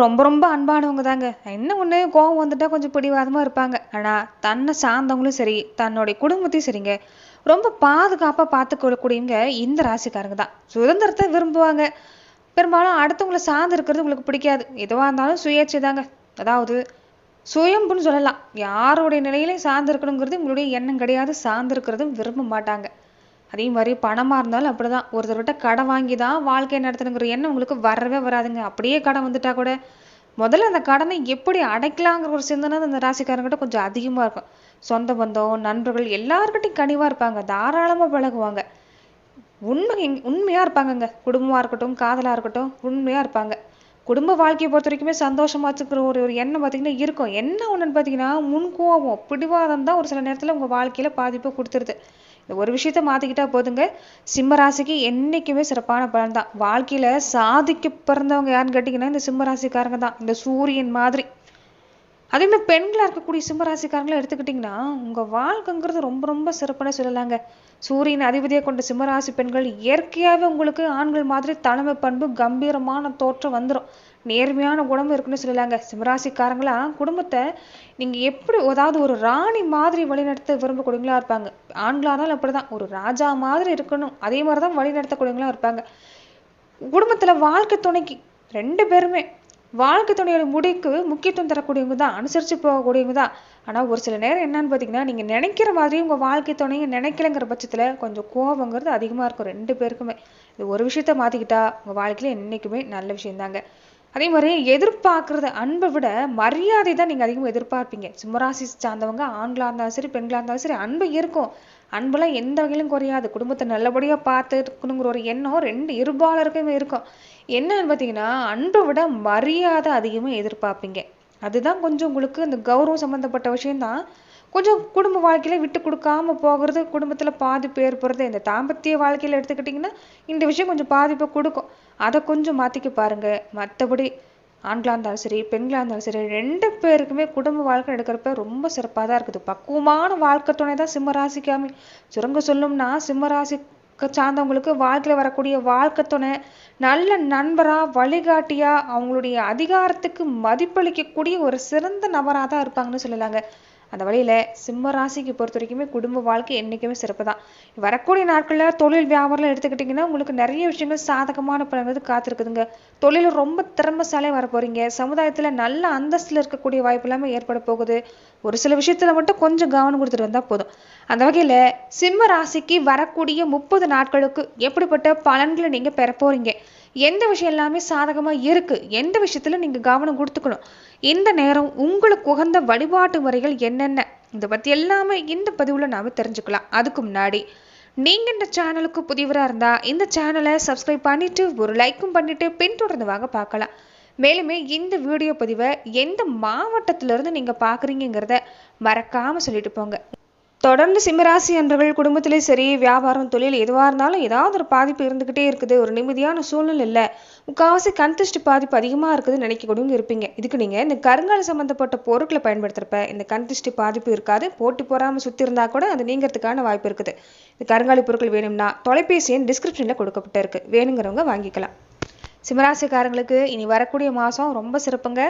ரொம்ப ரொம்ப அன்பானவங்க தாங்க. என்ன ஒண்ணு கோவம் வந்துட்டா கொஞ்சம் பிடிவாதமா இருப்பாங்க. ஆனா தன்னை சார்ந்தவங்களும் சரி, தன்னுடைய குடும்பத்தையும் சரிங்க, ரொம்ப பாதுகாப்பா பார்த்துக்கக்கூடியவங்க இந்த ராசிக்காரங்க தான். சுதந்திரத்தை விரும்புவாங்க. பெரும்பாலும் அடுத்தவங்கள சார்ந்து இருக்கிறது உங்களுக்கு பிடிக்காது. எதுவா இருந்தாலும் சுயேட்சை தாங்க. அதாவது சுயம்புன்னு சொல்லலாம். யாருடைய நிலையிலையும் சார்ந்து இருக்கணுங்கிறது உங்களுடைய எண்ணம் கிடையாது. சார்ந்து இருக்கிறதும் விரும்ப மாட்டாங்க. அதே மாதிரி பணமா இருந்தாலும் அப்படிதான். ஒருத்தர்கிட்ட கடன் வாங்கி தான் வாழ்க்கையை நடத்தணுங்கிற எண்ணம் உங்களுக்கு வரவே வராதுங்க. அப்படியே கடன் வந்துட்டா கூட முதல்ல அந்த கடனை எப்படி அடைக்கலாங்கிற ஒரு சிந்தனை அந்த ராசிக்காரங்கிட்ட கொஞ்சம் அதிகமா இருக்கும். சொந்த பந்தம், நண்பர்கள் எல்லார்கிட்டையும் கனிவா இருப்பாங்க. தாராளமா பழகுவாங்க. உண்மையா இருப்பாங்கங்க. குடும்பமா இருக்கட்டும், காதலா இருக்கட்டும், உண்மையா இருப்பாங்க. குடும்ப வாழ்க்கையை பொறுத்த வரைக்குமே சந்தோஷமா வச்சுக்கிற ஒரு ஒரு எண்ணம் பார்த்தீங்கன்னா இருக்கும். என்ன ஒண்ணுன்னு பார்த்தீங்கன்னா, முன்கோபம், பிடிவாதம் தான் ஒரு சில நேரத்துல உங்க வாழ்க்கையில பாதிப்பை கொடுத்துருது. இந்த ஒரு விஷயத்த மாத்திக்கிட்டா போதுங்க. சிம்ம ராசிக்கு என்னைக்குமே சிறப்பான பலன் தான். வாழ்க்கையில சாதிக்க பிறந்தவங்க யாருன்னு கேட்டீங்கன்னா இந்த சிம்ம ராசிக்காரங்க தான். இந்த சூரியன் மாதிரி. அதே மாதிரி பெண்களா இருக்கக்கூடிய சிம்மராசிக்காரங்களை எடுத்துக்கிட்டிங்கன்னா உங்க வாழ்க்கைங்கிறது ரொம்ப ரொம்ப சிறப்புன்னு சொல்லலாங்க. சூரியன் அதிபதியை கொண்ட சிம்மராசி பெண்கள் இயற்கையாகவே உங்களுக்கு ஆண்கள் மாதிரி தலைமை பண்பு, கம்பீரமான தோற்றம் வந்துடும். நேர்மையான குணமும் இருக்குன்னு சொல்லலாங்க. சிம்மராசிக்காரங்களாம் குடும்பத்தை நீங்க எப்படி அதாவது ஒரு ராணி மாதிரி வழிநடத்த விரும்பக்கூடியவங்களா இருப்பாங்க. ஆண்களா இருந்தாலும் அப்படிதான் ஒரு ராஜா மாதிரி இருக்கணும். அதே மாதிரிதான் வழிநடத்தக்கூடியவங்களா இருப்பாங்க. குடும்பத்துல வாழ்க்கை துணைக்கு ரெண்டு பேருமே வாழ்க்கை துணையோட முடிக்கு முக்கியத்துவம் தரக்கூடியவங்க தான், அனுசரிச்சு போகக்கூடியவங்க தான். ஆனா ஒரு சில நேரம் என்னன்னு பாத்தீங்கன்னா நீங்க நினைக்கிற மாதிரி உங்க வாழ்க்கை துணையை நினைக்கலங்கிற பட்சத்துல கொஞ்சம் கோபங்கிறது அதிகமா இருக்கும் ரெண்டு பேருக்குமே. இது ஒரு விஷயத்த மாத்திக்கிட்டா உங்க வாழ்க்கையில என்னைக்குமே நல்ல விஷயம் தாங்க. அதே மாதிரி எதிர்பார்க்கறது அன்பை விட மரியாதை தான் நீங்க அதிகமாக எதிர்பார்ப்பீங்க. சிம்மராசி சார்ந்தவங்க ஆண்களா இருந்தாலும் சரி, பெண்களா இருந்தாலும் சரி, அன்பு இருக்கும். அன்பெல்லாம் எந்த வகையிலும் குறையாது. குடும்பத்தை நல்லபடியா பார்த்து இருக்கணுங்கிற ஒரு எண்ணம் ரெண்டு இருபாலருக்குமே இருக்கும். என்னன்னு பார்த்தீங்கன்னா அன்பை விட மரியாதை அதிகமா எதிர்பார்ப்பீங்க. அதுதான் கொஞ்சம் உங்களுக்கு இந்த கௌரவம் சம்பந்தப்பட்ட விஷயம்தான். கொஞ்சம் குடும்ப வாழ்க்கையில விட்டு கொடுக்காம போகிறது, குடும்பத்துல பாதிப்பு ஏற்படுறது. இந்த தாம்பத்திய வாழ்க்கையில எடுத்துக்கிட்டிங்கன்னா இந்த விஷயம் கொஞ்சம் பாதிப்பை கொடுக்கும். அதை கொஞ்சம் மாத்திக்க பாருங்க. மற்றபடி ஆண்களா இருந்தாலும் சரி, பெண்களா இருந்தாலும் சரி, ரெண்டு பேருக்குமே குடும்ப வாழ்க்கை எடுக்கிறப்ப ரொம்ப சிறப்பாக தான் இருக்குது. பக்குவமான வாழ்க்கை துணை தான் சிம்மராசிக்காமி. சுருங்க சொல்லணும்னா சிம்மராசி சார்ந்தவங்களுக்கு வாழ்க்கையில வரக்கூடிய வாழ்க்கை துணை நல்ல நண்பரா, வழிகாட்டியா, அவங்களுடைய அதிகாரத்துக்கு மதிப்பளிக்கக்கூடிய ஒரு சிறந்த நபரா தான் இருப்பாங்கன்னு சொல்லலாங்க. அந்த வழியில சிம்ம ராசிக்கு பொறுத்த வரைக்குமே குடும்ப வாழ்க்கை என்னைக்குமே சிறப்பு தான். வரக்கூடிய நாட்கள்ல தொழில் வியாபாரம் எடுத்துக்கிட்டிங்கன்னா உங்களுக்கு நிறைய விஷயங்கள் சாதகமான பலன்கள் காத்திருக்குதுங்க. தொழில ரொம்ப திறமைசாலே வர போறீங்க. சமுதாயத்துல நல்ல அந்தஸ்துல இருக்கக்கூடிய வாய்ப்பு எல்லாமே ஏற்பட போகுது. ஒரு சில விஷயத்துல மட்டும் கொஞ்சம் கவனம் கொடுத்துட்டு வந்தா போதும். அந்த வகையில சிம்ம ராசிக்கு வரக்கூடிய 30 நாட்களுக்கு எப்படிப்பட்ட பலன்களை நீங்க பெற போறீங்க, எந்த விஷயம் எல்லாமே சாதகமா இருக்கு, எந்த விஷயத்துல நீங்க கவனம் கொடுத்துக்கணும், இந்த நேரம் உங்களுக்கு உகந்த வழிபாட்டு முறைகள் என்னென்ன, இதை பத்தி எல்லாமே இந்த பதிவுல நாம தெரிஞ்சுக்கலாம். அதுக்கு முன்னாடி நீங்க இந்த சேனலுக்கு புதியவரா இருந்தா இந்த சேனலை சப்ஸ்கிரைப் பண்ணிட்டு ஒரு லைக்கும் பண்ணிட்டு பின்தொடர்ந்து வாங்க பார்க்கலாம். மேலுமே இந்த வீடியோ பதிவை எந்த மாவட்டத்துல இருந்து நீங்க பாக்குறீங்கிறத மறக்காம சொல்லிட்டு போங்க. தொடர்ந்து சிம்மராசி அன்பர்கள் குடும்பத்திலே சரி, வியாபாரம், தொழில் எதுவாக இருந்தாலும் ஏதாவது ஒரு பாதிப்பு இருந்துகிட்டே இருக்குது. ஒரு நிம்மதியான சூழ்நிலை இல்லை. முக்கால்வாசி கண் திருஷ்டி பாதிப்பு அதிகமாக இருக்குதுன்னு நினைக்கக்கூடியவங்க இருப்பீங்க. இதுக்கு நீங்கள் இந்த கருங்கால சம்மந்தப்பட்ட பொருட்களை பயன்படுத்துகிறப்ப இந்த கண் திருஷ்டி பாதிப்பு இருக்காது. போட்டி போறாமல் சுற்றி இருந்தால் கூட அது நீங்கிறதுக்கான வாய்ப்பு இருக்குது. இந்த கருங்காலி பொருட்கள் வேணும்னா தொலைபேசி எண் டிஸ்கிரிப்ஷனில் கொடுக்கப்பட்டு இருக்கு. வேணுங்கிறவங்க வாங்கிக்கலாம். சிம்மராசிக்காரங்களுக்கு இனி வரக்கூடிய மாதம் ரொம்ப சிறப்புங்க.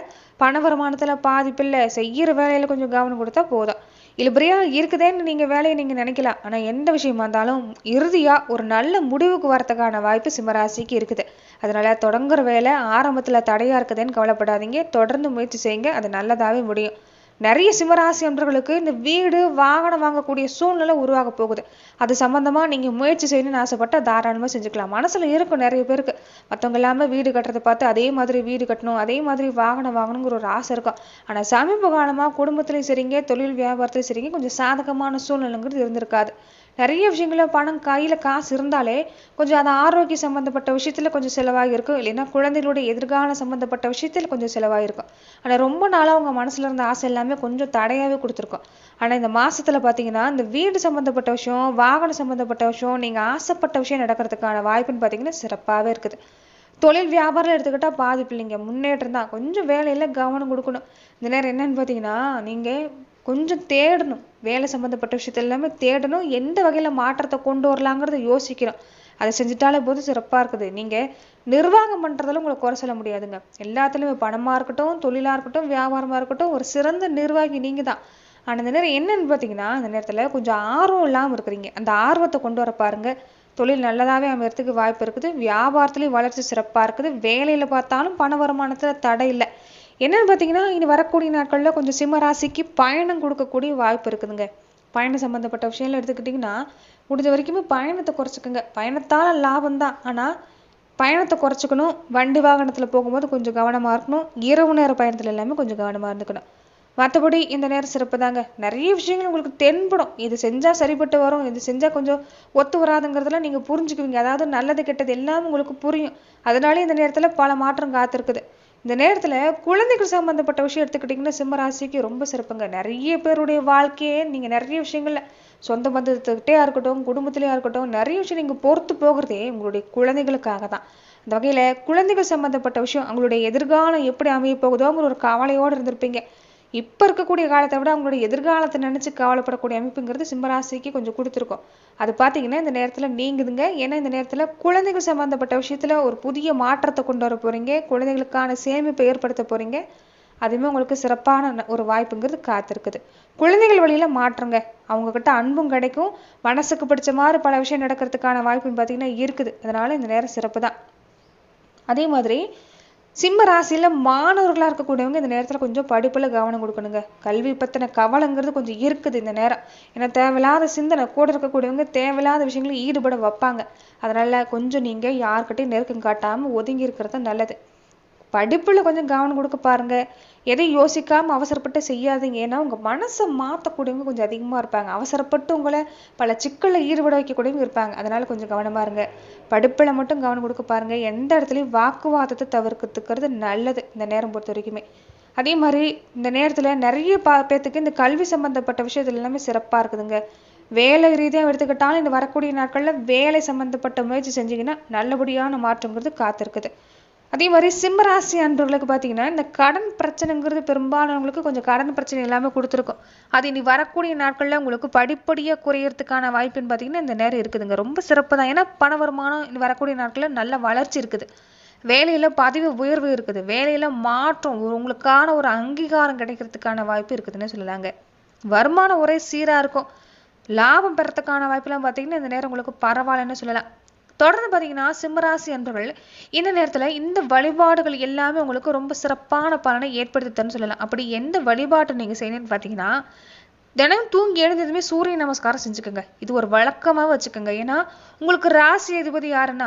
பண வருமானத்தில் பாதிப்பில்லை. செய்கிற வேலையில் கொஞ்சம் கவனம் கொடுத்தா போதும். இழுபறியா இருக்குதேன்னு நீங்கள் வேலையை நீங்கள் நினைக்கலாம். ஆனால் எந்த விஷயமா இருந்தாலும் இறுதியாக ஒரு நல்ல முடிவுக்கு வரத்துக்கான வாய்ப்பு சிம்மராசிக்கு இருக்குது. அதனால தொடங்குற வேலை ஆரம்பத்தில் தடையாக இருக்குதுன்னு கவலைப்படாதீங்க. தொடர்ந்து முயற்சி செய்யுங்க. அது நல்லதாகவே முடியும். நிறைய சிம்மராசி அன்பர்களுக்கு இந்த வீடு, வாகனம் வாங்கக்கூடிய சூழ்நிலை உருவாக போகுது. அது சம்பந்தமா நீங்க முயற்சி செய்யணும்னு ஆசைப்பட்டா தாராளமா செஞ்சுக்கலாம். மனசுல இருக்கும் நிறைய பேருக்கு. மற்றவங்க எல்லாமே வீடு கட்டுறதை பார்த்து அதே மாதிரி வீடு கட்டணும், அதே மாதிரி வாகனம் வாங்கணுங்கிற ஒரு ஆசை இருக்கும். ஆனா சமீப காலமா குடும்பத்திலையும் சரிங்க, தொழில் வியாபாரத்திலையும் சரிங்க, கொஞ்சம் சாதகமான சூழ்நிலைங்கிறது இருந்திருக்காது. நிறைய விஷயங்கள பணம் கையில காசு இருந்தாலே கொஞ்சம் அது ஆரோக்கிய சம்பந்தப்பட்ட விஷயத்துல கொஞ்சம் செலவாகிருக்கும். இல்லைன்னா குழந்தைகளுடைய எதிர்காலம் சம்பந்தப்பட்ட விஷயத்துல கொஞ்சம் செலவாயிருக்கும். ஆனா ரொம்ப நாளா உங்க மனசுல இருந்த ஆசை எல்லாமே கொஞ்சம் தடையாவே கொடுத்துருக்கோம். ஆனா இந்த மாசத்துல பாத்தீங்கன்னா இந்த வீடு சம்பந்தப்பட்ட விஷயம், வாகனம் சம்பந்தப்பட்ட விஷயம், நீங்க ஆசைப்பட்ட விஷயம் நடக்கிறதுக்கான வாய்ப்புன்னு பாத்தீங்கன்னா சிறப்பாவே இருக்குது. தொழில் வியாபாரம் எடுத்துக்கிட்டா பாதிப்பு இல்லைங்க, முன்னேற்றம் தான். கொஞ்சம் வேலையில கவனம் கொடுக்கணும். இந்த நேரம் என்னன்னு பாத்தீங்கன்னா நீங்க கொஞ்சம் தேடணும். வேலை சம்மந்தப்பட்ட விஷயத்த எல்லாமே தேடணும். எந்த வகையில் மாற்றத்தை கொண்டு வரலாங்கிறத யோசிக்கிறோம். அதை செஞ்சுட்டாலே போதும் சிறப்பா இருக்குது. நீங்க நிர்வாகம் பண்றதுல உங்களை குறை சொல்ல முடியாதுங்க. எல்லாத்துலயுமே பணமா இருக்கட்டும், தொழிலா இருக்கட்டும், வியாபாரமா இருக்கட்டும், ஒரு சிறந்த நிர்வாகி நீங்க தான். ஆனா இந்த நேரம் என்னன்னு பாத்தீங்கன்னா, இந்த நேரத்துல கொஞ்சம் ஆர்வம் இல்லாம இருக்கிறீங்க. அந்த ஆர்வத்தை கொண்டு வர பாருங்க. தொழில் நல்லதாவே அமையறதுக்கு வாய்ப்பு இருக்குது. வியாபாரத்திலயும் வளர்ச்சி சிறப்பா இருக்குது. வேலையில பார்த்தாலும் பண வருமானத்துல தடை இல்லை. என்னன்னு பாத்தீங்கன்னா, இனி வரக்கூடிய நாட்கள்ல கொஞ்சம் சிம்ம ராசிக்கு பயணம் கொடுக்கக்கூடிய வாய்ப்பு இருக்குதுங்க. பயணம் சம்பந்தப்பட்ட விஷயங்கள் எடுத்துக்கிட்டிங்கன்னா, முடிஞ்ச வரைக்குமே பயணத்தை குறைச்சிக்கோங்க. பயணத்தால லாபம் தான். ஆனா பயணத்தை குறைச்சிக்கணும். வண்டி வாகனத்துல போகும்போது கொஞ்சம் கவனமா இருக்கணும். இரவு நேர பயணத்துல எல்லாமே கொஞ்சம் கவனமா இருந்துக்கணும். மற்றபடி இந்த நேரம் சிறப்பு தாங்க. நிறைய விஷயங்கள் உங்களுக்கு தென்படும். இது செஞ்சா சரிப்பட்டு வரும், இது செஞ்சா கொஞ்சம் ஒத்து வராதுங்கிறதுல நீங்க புரிஞ்சுக்குவீங்க. அதாவது நல்லது கெட்டது எல்லாம் உங்களுக்கு புரியும். அதனாலே இந்த நேரத்துல பல மாற்றம் காத்திருக்குது. இந்த நேரத்துல குழந்தைகள் சம்பந்தப்பட்ட விஷயம் எடுத்துக்கிட்டீங்கன்னா சிம்ம ராசிக்கு ரொம்ப சிறப்புங்க. நிறைய பேருடைய வாழ்க்கையே நீங்க நிறைய விஷயங்கள்ல சொந்த பந்தத்துக்கிட்டே இருக்கட்டும், குடும்பத்திலேயா இருக்கட்டும், நிறைய விஷயம் நீங்க பொறுத்து போகிறதே உங்களுடைய குழந்தைகளுக்காக தான். அந்த வகையில குழந்தைகள் சம்பந்தப்பட்ட விஷயம் அவங்களுடைய எதிர்காலம் எப்படி அமைய போகுதோங்கிற ஒரு கவலையோடு இருந்திருப்பீங்க. இப்ப இருக்கக்கூடிய காலத்தை விட அவங்களுடைய எதிர்காலத்தை நினைச்சு கவலைப்படக்கூடிய அமைப்புங்கிறது சிம்மராசிக்கு கொஞ்சம் கொடுத்துருக்கோம். அது பாத்தீங்கன்னா இந்த நேரத்துல நீங்குதுங்க. ஏன்னா இந்த நேரத்துல குழந்தைகள் சம்பந்தப்பட்ட விஷயத்துல ஒரு புதிய மாற்றத்தை கொண்டு வர போறீங்க. குழந்தைகளுக்கான சேமிப்பை ஏற்படுத்த போறீங்க. அதுவுமே உங்களுக்கு சிறப்பான ஒரு வாய்ப்புங்கிறது காத்திருக்குது. குழந்தைகள் வழியில மாற்றுங்க. அவங்க கிட்ட அன்பும் கிடைக்கும். மனசுக்கு பிடிச்ச மாதிரி பல விஷயம் நடக்கிறதுக்கான வாய்ப்புன்னு பாத்தீங்கன்னா இருக்குது. அதனால இந்த நேரம் சிறப்பு தான். அதே மாதிரி சிம்ம ராசியில மாணவர்களா இருக்கக்கூடியவங்க இந்த நேரத்துல கொஞ்சம் படிப்புல கவனம் கொடுக்கணுங்க. கல்வி பத்தின கவலைங்கிறது கொஞ்சம் இருக்குது இந்த நேரம். ஏன்னா தேவையில்லாத சிந்தனை கூட இருக்கக்கூடியவங்க தேவையில்லாத விஷயங்களை ஈடுபட வைப்பாங்க. அதனால கொஞ்சம் நீங்க யார்கிட்டையும் நெருக்கம் காட்டாம ஒதுங்கி இருக்கிறது நல்லது. படிப்புல கொஞ்சம் கவனம் கொடுக்க பாருங்க. எதையும் யோசிக்காம அவசரப்பட்டு செய்யாதீங்க. ஏன்னா உங்க மனசை மாத்தக்கூடியவங்க கொஞ்சம் அதிகமா இருப்பாங்க. அவசரப்பட்டு உங்களை பல சிக்கல்ல ஈடுபட வைக்கக்கூடியவங்க இருப்பாங்க. அதனால கொஞ்சம் கவனமா இருங்க. படிப்புல மட்டும் கவனம் கொடுக்க பாருங்க. எந்த இடத்துலயும் வாக்குவாதத்தை தவிர்த்துக்கிறது நல்லது இந்த நேரம் பொறுத்த வரைக்குமே. அதே மாதிரி இந்த நேரத்துல நிறைய பேத்துக்கு இந்த கல்வி சம்பந்தப்பட்ட விஷயத்துல எல்லாமே சிறப்பா இருக்குதுங்க. வேலை ரீதியா எடுத்துக்கிட்டாலும் இந்த வரக்கூடிய நாட்கள்ல வேலை சம்பந்தப்பட்ட முயற்சி செஞ்சீங்கன்னா நல்லபடியான மாற்றங்கிறது காத்திருக்குது. அதே மாதிரி சிம்மராசி அன்பர்களுக்கு பார்த்தீங்கன்னா இந்த கடன் பிரச்சனைங்கிறது பெரும்பாலானவங்களுக்கு கொஞ்சம் கடன் பிரச்சனை எல்லாமே கொடுத்துருக்கும். அது இனி வரக்கூடிய நாட்கள்ல உங்களுக்கு படிப்படியாக குறையறதுக்கான வாய்ப்புன்னு பார்த்தீங்கன்னா இந்த நேரம் இருக்குதுங்க. ரொம்ப சிறப்பு தான். ஏன்னா பண வருமானம் இனி வரக்கூடிய நாட்கள்ல நல்ல வளர்ச்சி இருக்குது. வேலையில பதவி உயர்வு இருக்குது. வேலையில மாற்றம் உங்களுக்கான ஒரு அங்கீகாரம் கிடைக்கிறதுக்கான வாய்ப்பு இருக்குதுன்னு சொல்லலாங்க. வருமானம் ஒரே சீரா இருக்கும். லாபம் பெறத்துக்கான வாய்ப்புலாம் பார்த்தீங்கன்னா இந்த நேரம் உங்களுக்கு பரவாயில்லன்னு சொல்லலாம். தொடர்ந்து பார்த்தீங்கன்னா சிம்மராசி அன்பர்கள் இந்த நேரத்துல இந்த வழிபாடுகள் எல்லாமே உங்களுக்கு ரொம்ப சிறப்பான பலனை ஏற்படுத்தி தரும்னு சொல்லலாம். அப்படி எந்த வழிபாட்டை நீங்க செய்யணும்னு பார்த்தீங்கன்னா தினம் தூங்கி எழுந்ததுமே சூரிய நமஸ்காரம் செஞ்சுக்கோங்க. இது ஒரு வழக்கமா வச்சுக்கோங்க. ஏன்னா உங்களுக்கு ராசி அதிபதி யாருன்னா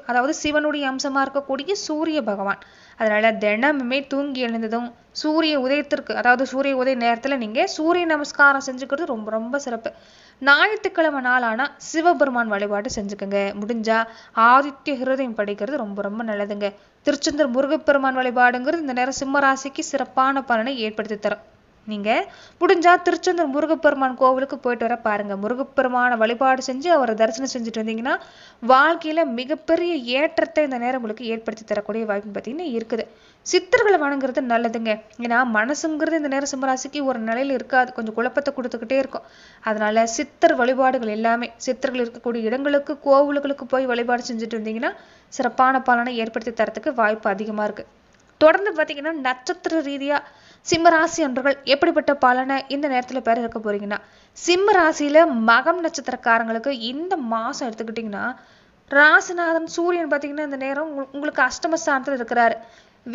அதாவது சிவனுடைய அம்சமா இருக்கக்கூடிய சூரிய பகவான். அதனால தினமுமே தூங்கி எழுந்ததும் சூரிய உதயத்திற்கு அதாவது சூரிய உதய நேரத்துல நீங்க சூரிய நமஸ்காரம் செஞ்சுக்கிறது ரொம்ப ரொம்ப சிறப்பு. ஞாயிற்றுக்கிழமை நாளானா சிவபெருமான் வழிபாடு செஞ்சுக்கோங்க. முடிஞ்சா ஆதித்ய ஹிருதயம் படிக்கிறது ரொம்ப ரொம்ப நல்லதுங்க. திருச்செந்தூர் முருகப்பெருமான் வழிபாடுங்கிறது இந்த நேரம் சிம்ம ராசிக்கு சிறப்பான பலனை ஏற்படுத்தி தரும். நீங்க முடிஞ்சா திருச்செந்தூர் முருகப்பெருமான் கோவிலுக்கு போயிட்டு வர பாருங்க. முருகப்பெருமான வழிபாடு செஞ்சு அவரை தரிசனம் செஞ்சுட்டு வந்தீங்கன்னா வாழ்க்கையில மிகப்பெரிய ஏற்றத்தை இந்த நேரம் உங்களுக்கு ஏற்படுத்தி தரக்கூடிய வாய்ப்பு பார்த்தீங்கன்னா இருக்குது. சித்தர்களை வணங்குறது நல்லதுங்க. ஏன்னா மனசுங்கிறது இந்த நேரம் சிம்மராசிக்கு ஒரு நிலையில இருக்காது. கொஞ்சம் குழப்பத்தை கொடுத்துக்கிட்டே இருக்கும். அதனால சித்தர் வழிபாடுகள் எல்லாமே சித்தர்கள் இருக்கக்கூடிய இடங்களுக்கு கோவில்களுக்கு போய் வழிபாடு செஞ்சுட்டு இருந்தீங்கன்னா சிறப்பான பலனை ஏற்படுத்தி தரத்துக்கு வாய்ப்பு அதிகமா இருக்கு. தொடர்ந்து பார்த்தீங்கன்னா நட்சத்திர ரீதியா சிம்ம ராசி அன்பர்கள் எப்படிப்பட்ட பலனை இந்த நேரத்துல பேர் இருக்க போறீங்கன்னா சிம்ம ராசியில மகம் நட்சத்திரக்காரங்களுக்கு இந்த மாசம் எடுத்துக்கிட்டீங்கன்னா ராசிநாதன் சூரியன் பார்த்தீங்கன்னா இந்த நேரம் உங்களுக்கு அஷ்டமஸ்தானத்துல இருக்கிறாரு.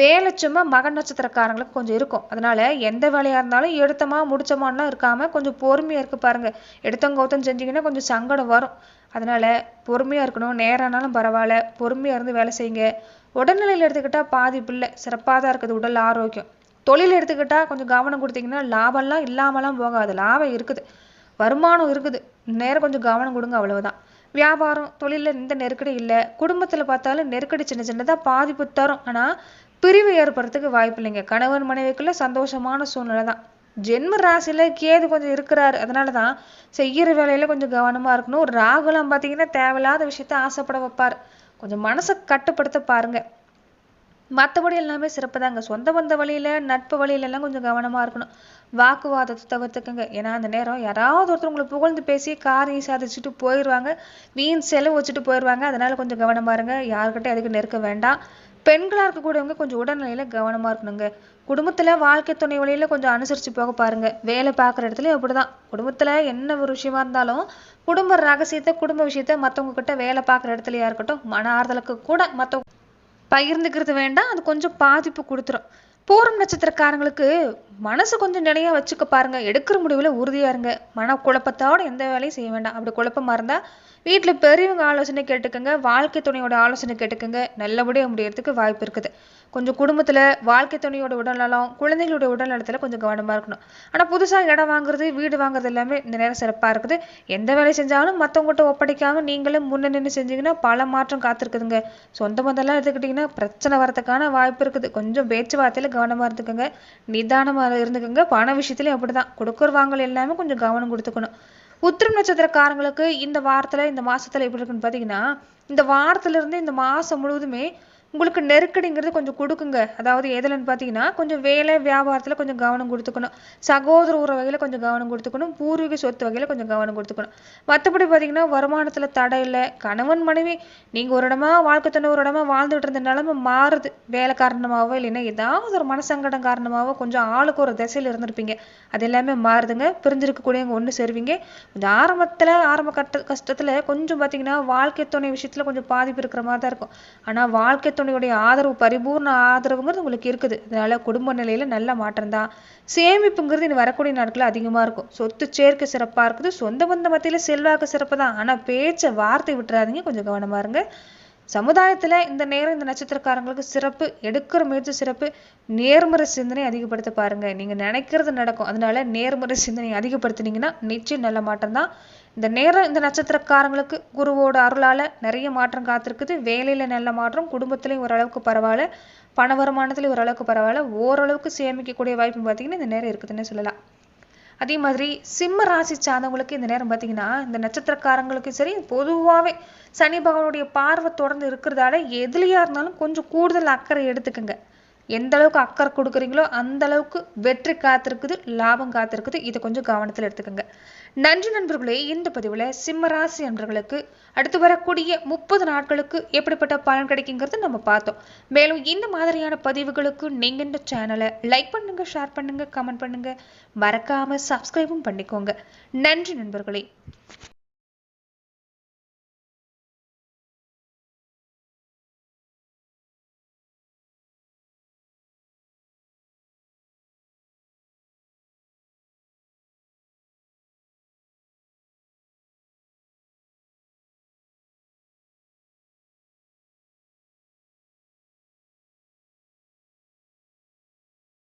வேலை சும்மா மகன் நட்சத்திரக்காரங்களுக்கு கொஞ்சம் இருக்கும். அதனால எந்த வேலையா இருந்தாலும் எடுத்தமா முடிச்சமான்லாம் இருக்காம கொஞ்சம் பொறுமையா இருக்கு பாருங்க. எடுத்தங்கௌத்தம் செஞ்சீங்கன்னா கொஞ்சம் சங்கடம் வரும். அதனால பொறுமையா இருக்கணும். நேரம்னாலும் பரவாயில்ல, பொறுமையா இருந்து வேலை செய்யுங்க. உடல்நிலையில எடுத்துக்கிட்டா பாதிப்பு இல்லை, சிறப்பாக தான் இருக்குது உடல் ஆரோக்கியம். தொழில் எடுத்துக்கிட்டா கொஞ்சம் கவனம் கொடுத்தீங்கன்னா லாபம்லாம் இல்லாமலாம் போகாது. லாபம் இருக்குது, வருமானம் இருக்குது. நேரம் கொஞ்சம் கவனம் கொடுங்க, அவ்வளவுதான். வியாபாரம் தொழில இந்த நெருக்கடி இல்லை. குடும்பத்துல பார்த்தாலும் நெருக்கடி சின்ன சின்னதா பாதிப்பு தரும். ஆனா பிரிவு ஏற்படுறதுக்கு வாய்ப்பு இல்லைங்க. கணவன் மனைவிக்குள்ள சந்தோஷமான சூழ்நிலை தான். ஜென்ம ராசியில கேது கொஞ்சம் இருக்கிறாரு. அதனாலதான் செய்யற வேலையில கொஞ்சம் கவனமா இருக்கணும். ராகுலாம் பாத்தீங்கன்னா தேவையில்லாத விஷயத்த ஆசைப்பட வைப்பாரு. கொஞ்சம் மனசை கட்டுப்படுத்த பாருங்க. மற்றபடி எல்லாமே சிறப்பு தாங்க. சொந்த பந்த வழியில நட்பு வழியில எல்லாம் கொஞ்சம் கவனமா இருக்கணும். வாக்குவாதத்தை தவிர்த்துக்குங்க. ஏன்னா அந்த நேரம் யாராவது ஒருத்தர் உங்களை புகழ்ந்து பேசி காரியம் சாதிச்சுட்டு போயிடுவாங்க, வீண் செலவு வச்சுட்டு போயிடுவாங்க. அதனால கொஞ்சம் கவனமா இருங்க. யாருக்கிட்ட எதுக்கு நெருக்க வேண்டாம். பெண்களா இருக்கக்கூடியவங்க கொஞ்சம் உடல்நிலையில கவனமா இருக்கணுங்க. குடும்பத்துல வாழ்க்கை துணை வழியில கொஞ்சம் அனுசரிச்சு போக பாருங்க. வேலை பார்க்குற இடத்துலயும் அப்படிதான். குடும்பத்துல என்ன ஒரு விஷயமா இருந்தாலும் குடும்ப ரகசியத்தை குடும்ப விஷயத்த மத்தவங்க கிட்ட வேலை பார்க்குற இடத்துலயா இருக்கட்டும், மன ஆறுதலுக்கு கூட மத்தவங்க பகிர்ந்துக்கிறது வேண்டாம். அது கொஞ்சம் பாதிப்பு கொடுத்துரும். பூரம் நட்சத்திரக்காரங்களுக்கு மனசு கொஞ்சம் நிலையா வச்சுக்க பாருங்க. எடுக்கிற முடிவுல உறுதியா இருங்க. மன குழப்பத்தோட எந்த வேலையும் செய்ய வேண்டாம். அப்படி குழப்பமா இருந்தா வீட்டுல பெரியவங்க ஆலோசனை கேட்டுக்கோங்க. வாழ்க்கை துணையோட ஆலோசனை கேட்டுக்கோங்க. நல்லபடியா முடியறதுக்கு வாய்ப்பு இருக்குது. கொஞ்சம் குடும்பத்துல வாழ்க்கை துணையோட உடல்நலம், குழந்தைகளோட உடல்நலத்துல கொஞ்சம் கவனமா இருக்கணும். ஆனா புதுசா இடம் வாங்குறது, வீடு வாங்குறது எல்லாமே இந்த நேரம் சிறப்பா இருக்குது. எந்த வேலை செஞ்சாலும் மத்தவங்ககிட்ட ஒப்படைக்காம நீங்களும் முன்ன நின்று செஞ்சீங்கன்னா பல மாற்றம் காத்திருக்குதுங்க. சொந்த பந்தெல்லாம் எடுத்துக்கிட்டீங்கன்னா பிரச்சனை வரதுக்கான வாய்ப்பு இருக்குது. கொஞ்சம் பேச்சுவார்த்தையில கவனமா இருந்துக்கோங்க. நிதானமா இருந்துக்கோங்க. பண விஷயத்துலயும் அப்படிதான். கொடுக்கற வாங்கல் எல்லாமே கொஞ்சம் கவனம் கொடுத்துக்கணும். உத்திரம் நட்சத்திரக்காரங்களுக்கு இந்த வாரத்துல இந்த மாசத்துல எப்படி இருக்குன்னு பாத்தீங்கன்னா, இந்த வாரத்துல இருந்து இந்த மாசம் முழுவதுமே உங்களுக்கு நெருக்கடிங்கிறது கொஞ்சம் கொடுக்குங்க. அதாவது எதுலன்னு பாத்தீங்கன்னா, கொஞ்சம் வேலை வியாபாரத்துல கொஞ்சம் கவனம் கொடுத்துக்கணும். சகோதர உறவு வகையில கொஞ்சம் கவனம் கொடுத்துக்கணும். பூர்வீக சொத்து வகையில கொஞ்சம் கவனம் கொடுத்துக்கணும். மற்றபடி பாத்தீங்கன்னா வருமானத்துல தடை இல்லை. கணவன் மனைவி நீங்க ஒரு இடமா வாழ்க்கை துணை ஒரு இடமா வாழ்ந்துட்டு இருந்த நிலைமை மாறுது. வேலை காரணமாவோ இல்லைன்னா ஏதாவது ஒரு மனசங்கடம் காரணமாவோ கொஞ்சம் ஆளுக்கு ஒரு திசையில இருந்திருப்பீங்க. அது எல்லாமே மாறுதுங்க. பிரிஞ்சிருக்கக்கூடியவங்க ஒண்ணு சேருவீங்க. கொஞ்சம் ஆரம்ப கஷ்டத்துல கொஞ்சம் பாத்தீங்கன்னா வாழ்க்கை துணை விஷயத்துல கொஞ்சம் பாதிப்பு இருக்கிற மாதிரி தான் இருக்கும். ஆனா வாழ்க்கை துணையுடைய ஆதரவு, பரிபூர்ண ஆதரவுங்கிறது உங்களுக்கு இருக்குது. அதனால குடும்ப நிலையில நல்ல மாற்றம் தான். சேமிப்புங்கிறது இனி வரக்கூடிய நாட்கள் அதிகமா இருக்கும். சொத்து சேர்க்கை சிறப்பா இருக்குது. சொந்த பந்த மத்தியில செல்வாக்கு சிறப்பு தான். ஆனா பேச்ச வார்த்தை விட்டுறாதீங்க. கொஞ்சம் கவனமா இருங்க. சமுதாயத்துல இந்த நேரம் இந்த நட்சத்திரக்காரங்களுக்கு சிறப்பு. எடுக்கிற முயற்சி சிறப்பு. நேர்மறை சிந்தனை அதிகப்படுத்த பாருங்க. நீங்க நினைக்கிறது நடக்கும். அதனால நேர்மறை சிந்தனை அதிகப்படுத்தினீங்கன்னா நிச்சயம் நல்ல மாற்றம் தான். இந்த நேரம் இந்த நட்சத்திரக்காரங்களுக்கு குருவோட அருளால நிறைய மாற்றம் காத்திருக்குது. வேலையில நல்ல மாற்றம், குடும்பத்திலையும் ஓரளவுக்கு பரவாயில்ல, பண வருமானத்திலையும் ஓரளவுக்கு பரவாயில்ல, ஓரளவுக்கு சேமிக்கக்கூடிய வாய்ப்பு பார்த்தீங்கன்னா இந்த நேரம் இருக்குதுன்னு சொல்லலாம். அதே மாதிரி சிம்ம ராசி சார்ந்தவங்களுக்கு இந்த நேரம் பார்த்தீங்கன்னா, இந்த நட்சத்திரக்காரங்களுக்கு சரி, பொதுவாகவே சனி பகவானுடைய பார்வை தொடர்ந்து இருக்கிறதால எதுலையா இருந்தாலும் கொஞ்சம் கூடுதல் அக்கறை எடுத்துக்கங்க. எந்த அளவுக்கு அக்கறை கொடுக்குறீங்களோ அந்த அளவுக்கு வெற்றி காத்திருக்குது, லாபம் காத்திருக்குது. இதை கொஞ்சம் கவனத்தில் எடுத்துக்கோங்க. நன்றி நண்பர்களே. இந்த பதிவுல சிம்ம ராசி நண்பர்களுக்கு அடுத்து வரக்கூடிய 30 நாட்களுக்கு எப்படிப்பட்ட பலன் கிடைக்குங்கிறது நம்ம பார்த்தோம். மேலும் இந்த மாதிரியான பதிவுகளுக்கு நீங்க இந்த சேனலை லைக் பண்ணுங்க, ஷேர் பண்ணுங்க, கமெண்ட் பண்ணுங்க, மறக்காம சப்ஸ்கிரைபும் பண்ணிக்கோங்க. நன்றி நண்பர்களே.